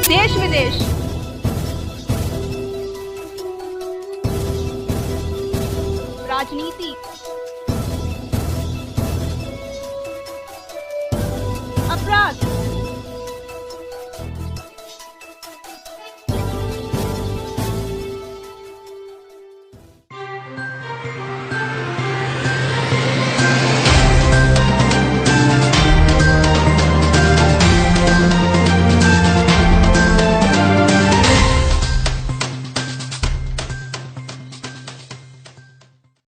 देश विदेश, राजनीति, अपराध,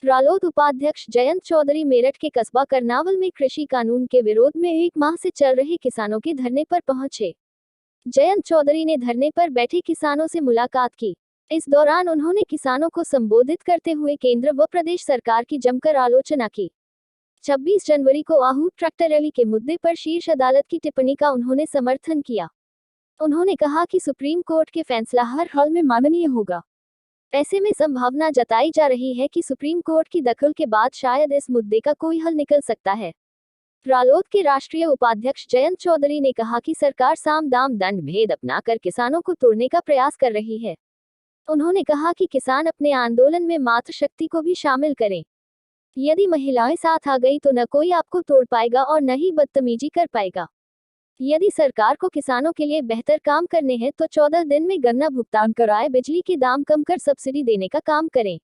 रालोद उपाध्यक्ष जयंत चौधरी मेरठ के कस्बा करनावल में कृषि कानून के विरोध में 1 माह से चल रहे किसानों के धरने पर पहुंचे। जयंत चौधरी ने धरने पर बैठे किसानों से मुलाकात की। इस दौरान उन्होंने किसानों को संबोधित करते हुए केंद्र व प्रदेश सरकार की जमकर आलोचना की। 26 जनवरी को आहूत ट्रैक्टर रैली के मुद्दे पर शीर्ष अदालत की टिप्पणी का उन्होंने समर्थन किया। उन्होंने कहा कि सुप्रीम कोर्ट के फैसला हर हाल में माननीय होगा। ऐसे में संभावना जताई जा रही है कि सुप्रीम कोर्ट की दखल के बाद शायद इस मुद्दे का कोई हल निकल सकता है। रालोद के राष्ट्रीय उपाध्यक्ष जयंत चौधरी ने कहा कि सरकार साम दाम दंड भेद अपनाकर किसानों को तोड़ने का प्रयास कर रही है। उन्होंने कहा कि किसान अपने आंदोलन में मातृशक्ति को भी शामिल करें। यदि महिलाएं साथ आ गई तो न कोई आपको तोड़ पाएगा और न ही बदतमीजी कर पाएगा। यदि सरकार को किसानों के लिए बेहतर काम करने हैं तो 14 दिन में गन्ना भुगतान कराए, बिजली के दाम कम कर सब्सिडी देने का काम करें,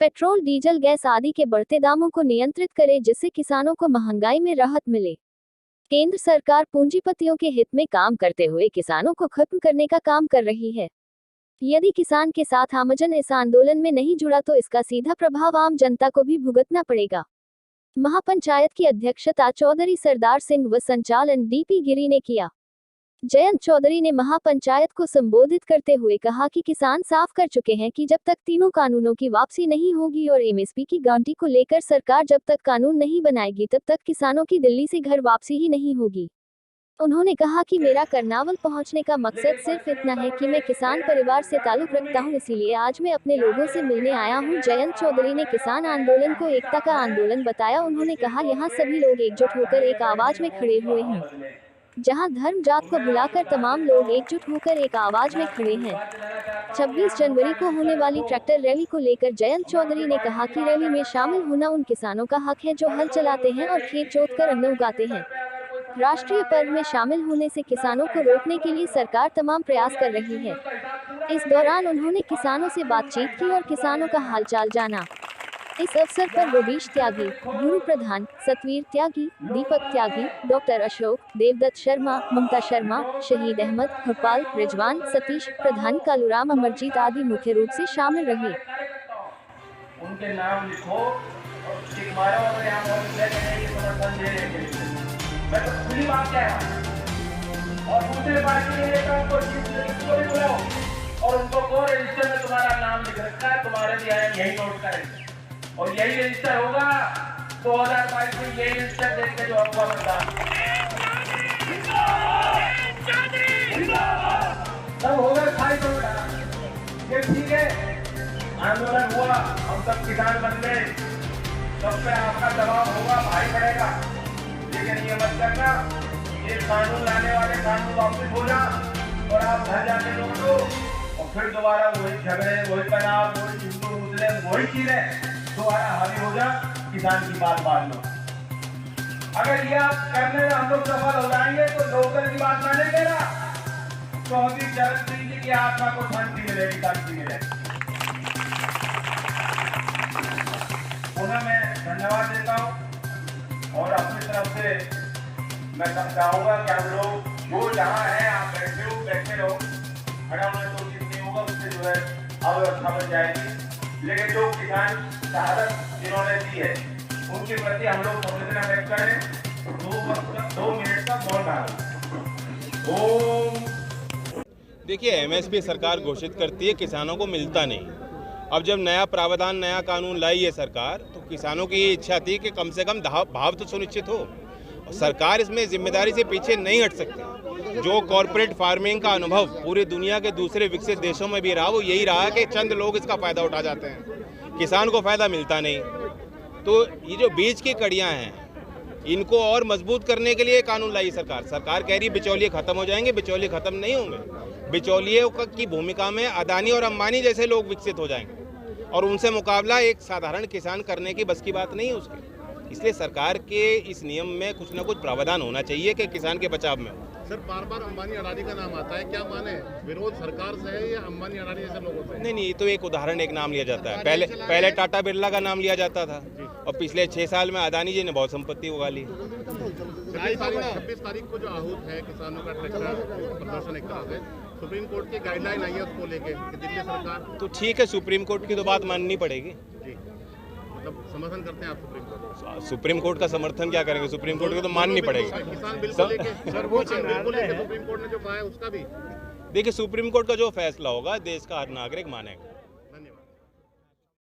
पेट्रोल डीजल गैस आदि के बढ़ते दामों को नियंत्रित करें जिससे किसानों को महंगाई में राहत मिले। केंद्र सरकार पूंजीपतियों के हित में काम करते हुए किसानों को खत्म करने का काम कर रही है। यदि किसान के साथ आमजन इस आंदोलन में नहीं जुड़ा तो इसका सीधा प्रभाव आम जनता को भी भुगतना पड़ेगा। महापंचायत की अध्यक्षता चौधरी सरदार सिंह व संचालन डीपी गिरी ने किया। जयंत चौधरी ने महापंचायत को संबोधित करते हुए कहा कि किसान साफ कर चुके हैं कि जब तक तीनों कानूनों की वापसी नहीं होगी और एमएसपी की गारंटी को लेकर सरकार जब तक कानून नहीं बनाएगी तब तक किसानों की दिल्ली से घर वापसी ही नहीं होगी। उन्होंने कहा कि मेरा करनावल पहुंचने का मकसद सिर्फ इतना है कि मैं किसान परिवार से ताल्लुक रखता हूं, इसीलिए आज मैं अपने लोगों से मिलने आया हूं। जयंत चौधरी ने किसान आंदोलन को एकता का आंदोलन बताया। उन्होंने कहा यहां सभी लोग एकजुट होकर एक आवाज में खड़े हुए हैं। जहां धर्म जात को भुलाकर तमाम लोग एकजुट होकर एक आवाज में खड़े हैं। 26 जनवरी को होने वाली ट्रैक्टर रैली को लेकर जयंत चौधरी ने कहा कि रैली में शामिल होना उन किसानों का हक है जो हल चलाते हैं और खेत जोतकर अन्न उगाते हैं। राष्ट्रीय पर्व में शामिल होने से किसानों को रोकने के लिए सरकार तमाम प्रयास कर रही है। इस दौरान उन्होंने किसानों से बातचीत की और किसानों का हालचाल जाना। इस अवसर पर रवीश त्यागी, गुरु प्रधान, सतवीर त्यागी, दीपक त्यागी, डॉक्टर अशोक, देवदत्त शर्मा, ममता शर्मा, शहीद अहमद, भोपाल, रिजवान, सतीश, प्रधान कालूराम, अमरजीत आदि मुख्य रूप से शामिल रहे। उनके नाम लिखो और टिक मारो और यहाँ समर्थन दे रहे। मैं तो खुली बात कह रहा हूँ और दूसरे पार्टी के नेताओं को भी बुलाओ और उनको को रजिस्टर में तुम्हारा नाम लिख रखा है, तुम्हारे भी आए यही नोट करेंगे और यही रजिस्टर होगा 2022 में, यही रजिस्टर देंगे जो अफवाह मतदान सब होगा। खाली तो ये ठीक है, आंदोलन हुआ, हम सब किसान बन गए, सब पे आपका दबाव होगा, भारी पड़ेगा, लेकिन ये मत करना ये कानून लाने वाले कानून वापस हो जा और आप घर जाके लोग दो और फिर दोबारा वही झगड़े, वही तनाव, वही हिंदू मुस्लिम, वही चीजें दोबारा हावी हो जा। किसान की बात मान लो। अगर ये आप करने में हम लोग सफल हो जाएंगे तो लोकल की बात मानेंगे ना, चौधरी चरण सिंह जी की आत्मा को शांति मिलेगी, शांति मिलेगी। उन्हें मैं धन्यवाद देता हूँ और अपनी तरफ से मैं समझाऊंगा कि हम लोग जो जहाँ है आप बैठे रहो, खड़ा होने तो उचित नहीं होगा, उससे जो है अव्यवस्था बन जाएगी। लेकिन जो किसान शहादत जिन्होंने दी है उनके प्रति हम लोग संवेदना व्यक्त करें। 2 मिनट का मौन धारण। ओम। देखिए, एमएसपी सरकार घोषित करती है, किसानों को मिलता नहीं। अब जब नया प्रावधान, नया कानून लाई है सरकार, तो किसानों की ये इच्छा थी कि कम से कम भाव तो सुनिश्चित हो। सरकार इसमें जिम्मेदारी से पीछे नहीं हट सकती। जो कॉर्पोरेट फार्मिंग का अनुभव पूरी दुनिया के दूसरे विकसित देशों में भी रहा, वो यही रहा कि चंद लोग इसका फायदा उठा जाते हैं, किसान को फायदा मिलता नहीं। तो ये जो बीच की कड़ियां हैं, इनको और मजबूत करने के लिए कानून लाई सरकार। सरकार कह रही है बिचौलिए खत्म हो जाएंगे, बिचौलिए खत्म नहीं होंगे। बिचौलियों की भूमिका में अदानी और अंबानी जैसे लोग विकसित हो जाएंगे और उनसे मुकाबला एक साधारण किसान करने की बस की बात नहीं है उसकी। इसलिए सरकार के इस नियम में कुछ ना कुछ प्रावधान होना चाहिए कि किसान के बचाव में हो। सर बार बार अंबानी अडानी का नाम आता है, क्या माने विरोध सरकार से है या अंबानी अडानी जैसे लोगों से? नहीं, ये तो एक उदाहरण, एक नाम लिया जाता है। पहले टाटा बिरला का नाम लिया जाता था और पिछले 6 साल में अदानी जी ने बहुत संपत्ति उगा ली। 26 तारीख को जो आहूत है किसानों का ट्रैक्टर प्रदर्शन एक तरह से, सुप्रीम कोर्ट की गाइडलाइन आई है उसको लेके कि दिल्ली सरकार, तो ठीक है, सुप्रीम कोर्ट की तो बात माननी पड़ेगी। जी मतलब समर्थन करते हैं आप सुप्रीम कोर्ट? सुप्रीम कोर्ट का समर्थन क्या करेंगे, सुप्रीम कोर्ट की तो माननी पड़ेगी। किसान बिल को लेके सुप्रीम कोर्ट ने जो कहा है उसका भी देखिए, सुप्रीम कोर्ट का जो फैसला होगा देश का हर नागरिक मानेगा।